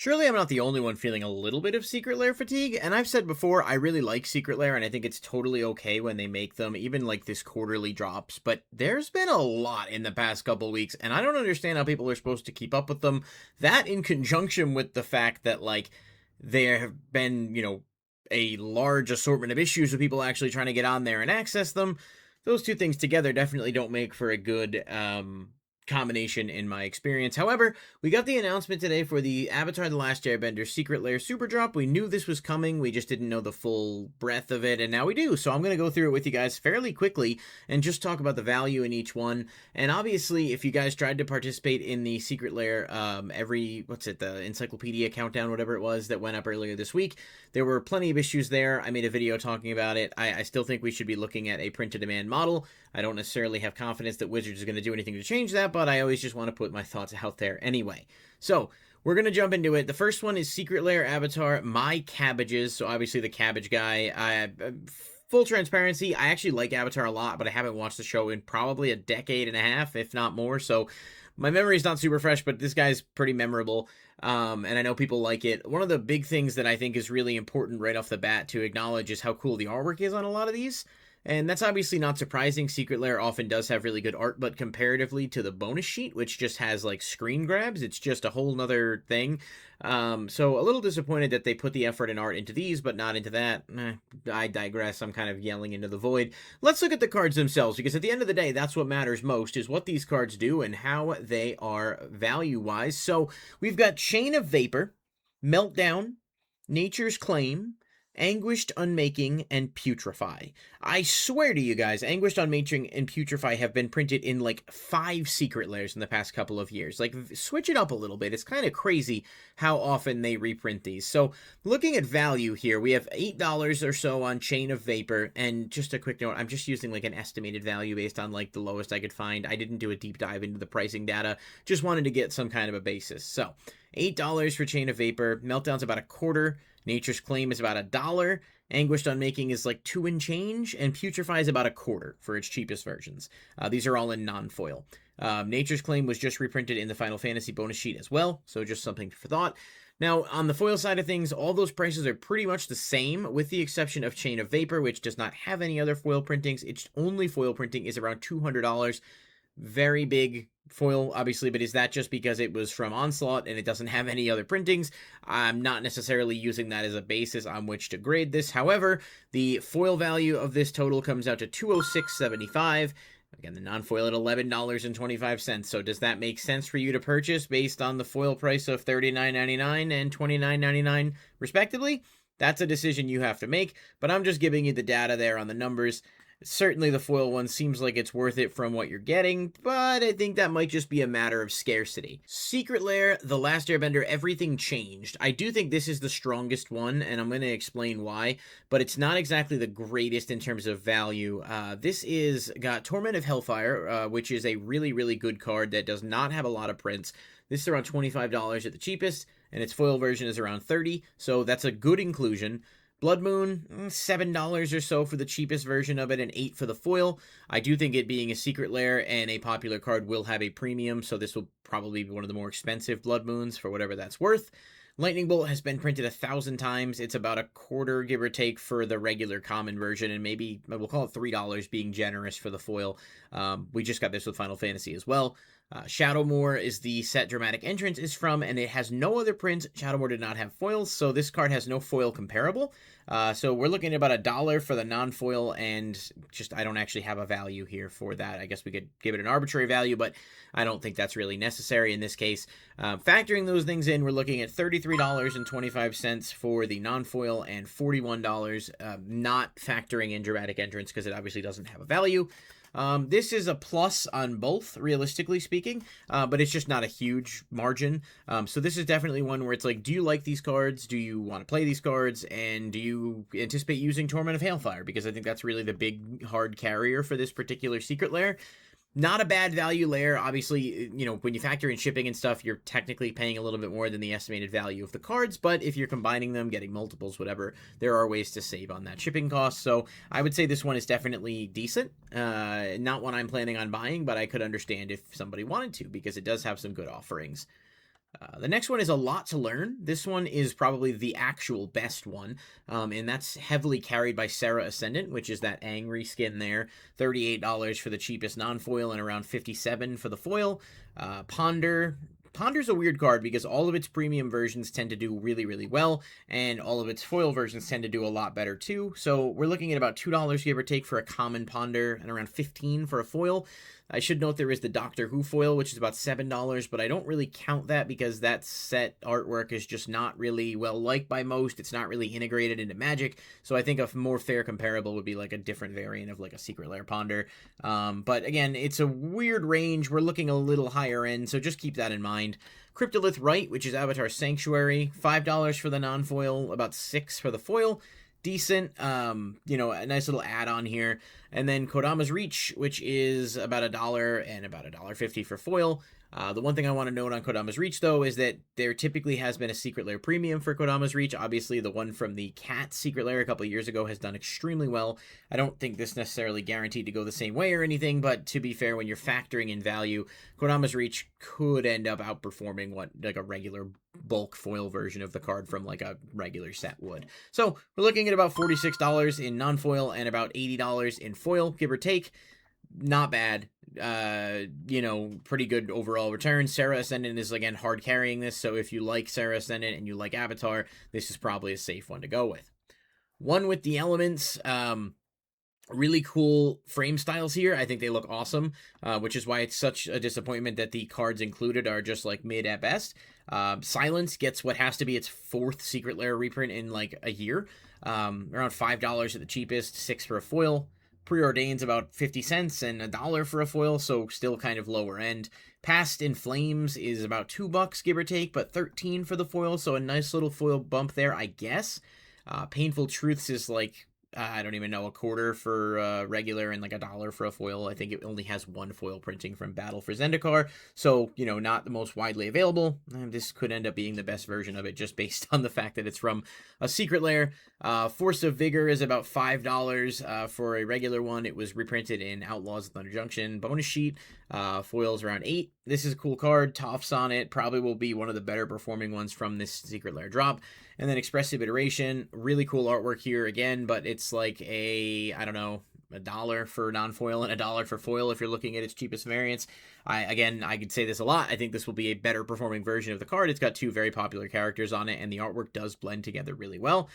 Surely I'm not the only one feeling a little bit of Secret Lair fatigue, and I've said before, I really like Secret Lair, and I think it's totally okay when they make them, even like this quarterly drops, but there's been a lot in the past couple weeks, and I don't understand how people are supposed to keep up with them. That in conjunction with the fact that, like, there have been, a large assortment of issues with people actually trying to get on there and access them, those two things together definitely don't make for a good, combination in my experience. However, we got the announcement today for the Avatar: The Last Airbender Secret Lair Superdrop. We knew this was coming, we just didn't know the full breadth of it, and now we do. So I'm going to go through it with you guys fairly quickly and just talk about the value in each one. And obviously, if you guys tried to participate in the Secret Lair, the Encyclopedia Countdown, whatever it was, that went up earlier this week, there were plenty of issues there. I made a video talking about it. I still think we should be looking at a print-to-demand model. I don't necessarily have confidence that Wizards is going to do anything to change that, but I always just want to put my thoughts out there anyway. So, we're going to jump into it. The first one is Secret Lair Avatar, My Cabbages. So, obviously, the cabbage guy. Full transparency, I actually like Avatar a lot, but I haven't watched the show in probably a decade and a half, if not more. So, my memory is not super fresh, but this guy's pretty memorable, and I know people like it. One of the big things that I think is really important right off the bat to acknowledge is how cool the artwork is on a lot of these. And that's obviously not surprising. Secret Lair often does have really good art, but comparatively to the bonus sheet, which just has like screen grabs, it's just a whole nother thing. So a little disappointed that they put the effort and art into these, but not into that. I digress. I'm kind of yelling into the void. Let's look at the cards themselves, because at the end of the day, that's what matters most, is what these cards do and how they are value-wise. So we've got Chain of Vapor, Meltdown, Nature's Claim, Anguished Unmaking, and Putrefy. I swear to you guys, Anguished Unmaking and Putrefy have been printed in like 5 Secret Lairs in the past couple of years. Like, switch it up a little bit. It's kind of crazy how often they reprint these. So, looking at value here, we have $8 or so on Chain of Vapor, and just a quick note, I'm just using like an estimated value based on like the lowest I could find. I didn't do a deep dive into the pricing data, just wanted to get some kind of a basis. So, $8 for Chain of Vapor, Meltdown's about a quarter, Nature's Claim is about $1, Anguished Unmaking is like 2 and change, and Putrefy is about a quarter for its cheapest versions. These are all in non-foil. Nature's Claim was just reprinted in the Final Fantasy bonus sheet as well, so just something for thought. Now, on the foil side of things, all those prices are pretty much the same, with the exception of Chain of Vapor, which does not have any other foil printings. Its only foil printing is around $200. Very big foil, obviously, but is that just because it was from Onslaught and it doesn't have any other printings? I'm not necessarily using that as a basis on which to grade this. However, the foil value of this total comes out to $206.75. Again, the non-foil at $11.25. So does that make sense for you to purchase based on the foil price of $39.99 and $29.99 respectively? That's a decision you have to make, but I'm just giving you the data there on the numbers. Certainly the foil one seems like it's worth it from what you're getting, but I think that might just be a matter of scarcity. Secret Lair, The Last Airbender, Everything Changed. I do think this is the strongest one, and I'm going to explain why, but it's not exactly the greatest in terms of value. This is got Torment of Hellfire, which is a really, really good card that does not have a lot of prints. This is around $25 at the cheapest, and its foil version is around $30, so that's a good inclusion. Blood Moon, $7 or so for the cheapest version of it, and $8 for the foil. I do think it being a Secret Lair and a popular card will have a premium, so this will probably be one of the more expensive Blood Moons for whatever that's worth. Lightning Bolt has been printed 1,000 times. It's about a quarter, give or take, for the regular common version, and maybe we'll call it $3 being generous for the foil. We just got this with Final Fantasy as well. Shadowmoor is the set Dramatic Entrance is from, and it has no other prints. Shadowmoor did not have foils, so this card has no foil comparable. So we're looking at about $1 for the non-foil, and just I don't actually have a value here for that. I guess we could give it an arbitrary value, but I don't think that's really necessary in this case. Factoring those things in, we're looking at $33.25 for the non-foil and $41 not factoring in Dramatic Entrance because it obviously doesn't have a value. This is a plus on both, realistically speaking, but it's just not a huge margin. So this is definitely one where it's like, do you like these cards? Do you want to play these cards? And do you anticipate using Torment of Hailfire? Because I think that's really the big hard carrier for this particular Secret Lair. Not a bad value layer. Obviously, you know, when you factor in shipping and stuff, you're technically paying a little bit more than the estimated value of the cards, but if you're combining them, getting multiples, whatever, there are ways to save on that shipping cost. So I would say this one is definitely decent. Not one I'm planning on buying, but I could understand if somebody wanted to, because it does have some good offerings. The next one is a lot to learn. This one is probably the actual best one, and that's heavily carried by Sarah Ascendant, which is that angry skin there. $38 for the cheapest non-foil and around $57 for the foil. Ponder. Ponder's a weird card because all of its premium versions tend to do really, really well, and all of its foil versions tend to do a lot better too. So we're looking at about $2 give or take for a common Ponder and around $15 for a foil. I should note there is the Doctor Who foil, which is about $7, but I don't really count that because that set artwork is just not really well liked by most. It's not really integrated into Magic, so I think a more fair comparable would be like a different variant of like a Secret Lair Ponder. But again, it's a weird range. We're looking a little higher end, so just keep that in mind. Cryptolith Rite, which is Avatar Sanctuary, $5 for the non-foil, about $6 for the foil. Decent, you know, a nice little add-on here. And then Kodama's Reach, which is about $1 and about $1.50 for foil. The one thing I want to note on Kodama's Reach, though, is that there typically has been a Secret Lair premium for Kodama's Reach. Obviously, the one from the Cat Secret Lair a couple years ago has done extremely well. I don't think this necessarily guaranteed to go the same way or anything, but to be fair, when you're factoring in value, Kodama's Reach could end up outperforming what like a regular bulk foil version of the card from like a regular set would. So we're looking at about $46 in non-foil and about $80 in foil, give or take. Not bad. You know, pretty good overall return. Sarah Ascendant is again hard carrying this, so if you like Sarah Ascendant and you like Avatar, this is probably a safe one to go with. One with the elements, really cool frame styles here. I think they look awesome, which is why it's such a disappointment that the cards included are just like mid at best. Silence gets what has to be its 4th Secret Lair reprint in like a year. Around $5 at the cheapest, $6 for a foil. Preordain's about 50 cents and $1 for a foil, so still kind of lower end. Past in Flames is about $2, give or take, but 13 for the foil, so a nice little foil bump there, I guess. Painful Truths is like, I don't even know, a quarter for regular and like $1 for a foil. I think it only has one foil printing from Battle for Zendikar, so, you know, not the most widely available. This could end up being the best version of it just based on the fact that it's from a Secret Lair. Force of Vigor is about $5 for a regular one. It was reprinted in Outlaws of Thunder Junction bonus sheet. Foils around $8. This is a cool card. Toffs on it. Probably will be one of the better performing ones from this Secret Lair drop. And then Expressive Iteration. Really cool artwork here again, but it's like a, I don't know, $1 for non-foil and $1 for foil if you're looking at its cheapest variants. I could say this a lot. I think this will be a better performing version of the card. It's got 2 very popular characters on it, and the artwork does blend together really well.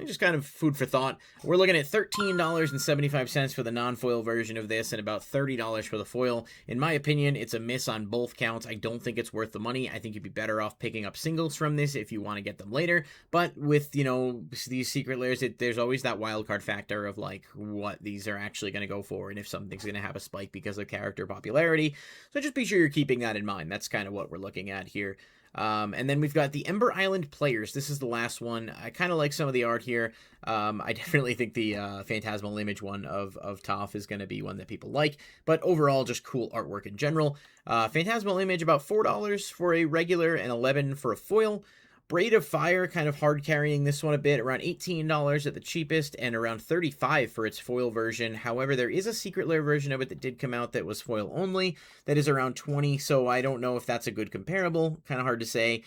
Just kind of food for thought. We're looking at $13.75 for the non-foil version of this and about $30 for the foil. In my opinion, it's a miss on both counts. I don't think it's worth the money. I think you'd be better off picking up singles from this if you want to get them later. But with, you know, these Secret Lairs, there's always that wildcard factor of like what these are actually going to go for and if something's going to have a spike because of character popularity. So just be sure you're keeping that in mind. That's kind of what we're looking at here. And then we've got the Ember Island Players. This is the last one. I kind of like some of the art here. I definitely think the Phantasmal Image one of Toph is going to be one that people like. But overall, just cool artwork in general. Phantasmal Image, about $4 for a regular and $11 for a foil. Braid of Fire, kind of hard carrying this one a bit, around $18 at the cheapest and around $35 for its foil version. However, there is a Secret Lair version of it that did come out that was foil only, that is around $20, so I don't know if that's a good comparable. Kind of hard to say.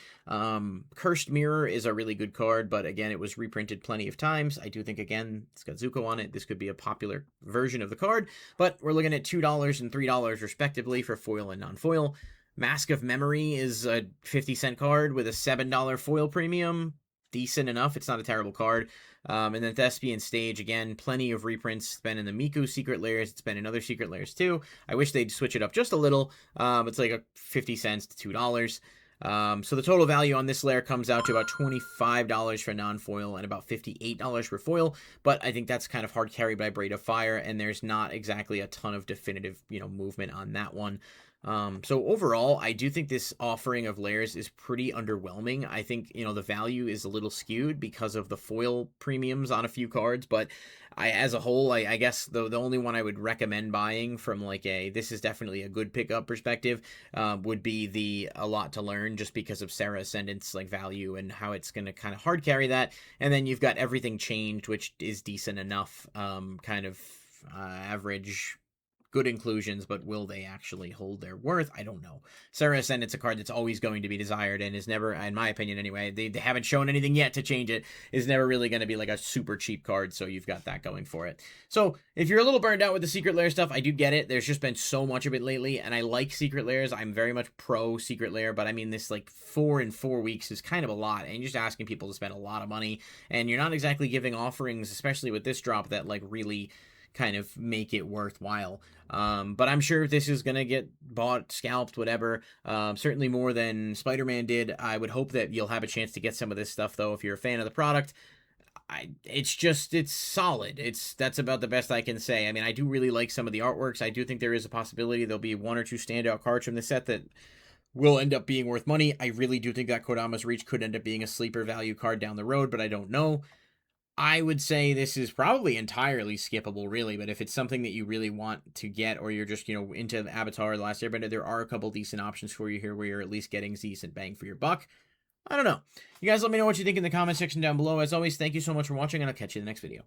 Cursed Mirror is a really good card, but again, it was reprinted plenty of times. I do think, again, it's got Zuko on it. This could be a popular version of the card, but we're looking at $2 and $3 respectively for foil and non-foil. Mask of Memory is a 50-cent card with a $7 foil premium. Decent enough. It's not a terrible card. And then Thespian Stage, again, plenty of reprints. It's been in the Miku Secret Lairs. It's been in other Secret Lairs too. I wish they'd switch it up just a little. It's like a 50 cents to $2. So the total value on this lair comes out to about $25 for non-foil and about $58 for foil, but I think that's kind of hard carried by Braid of Fire, and there's not exactly a ton of definitive, movement on that one. So overall, I do think this offering of lairs is pretty underwhelming. I think, the value is a little skewed because of the foil premiums on a few cards, but as a whole, I guess the only one I would recommend buying from like this is definitely a good pickup perspective, would be the A Lot to Learn, just because of Sarah Ascendant's like value and how it's going to kind of hard carry that. And then you've got Everything Changed, which is decent enough, kind of average good inclusions, but will they actually hold their worth? I don't know. Sarah Ascendant's a card that's always going to be desired and is never, in my opinion anyway, they haven't shown anything yet to change it, is never really going to be like a super cheap card, so you've got that going for it. So if you're a little burned out with the Secret Lair stuff, I do get it. There's just been so much of it lately, and I like Secret Lairs. I'm very much pro Secret Lair, but I mean, this like 4 in 4 weeks is kind of a lot, and you're just asking people to spend a lot of money, and you're not exactly giving offerings, especially with this drop, that like really kind of make it worthwhile. But I'm sure this is going to get bought, scalped, whatever. Certainly more than Spider-Man did. I would hope that you'll have a chance to get some of this stuff, though, if you're a fan of the product. It's solid. That's about the best I can say. I mean, I do really like some of the artworks. I do think there is a possibility there'll be 1 or 2 standout cards from the set that will end up being worth money. I really do think that Kodama's Reach could end up being a sleeper value card down the road, but I don't know. I would say this is probably entirely skippable, really, but if it's something that you really want to get, or you're just, into Avatar, The Last Airbender, there are a couple decent options for you here where you're at least getting decent bang for your buck. I don't know. You guys let me know what you think in the comment section down below. As always, thank you so much for watching, and I'll catch you in the next video.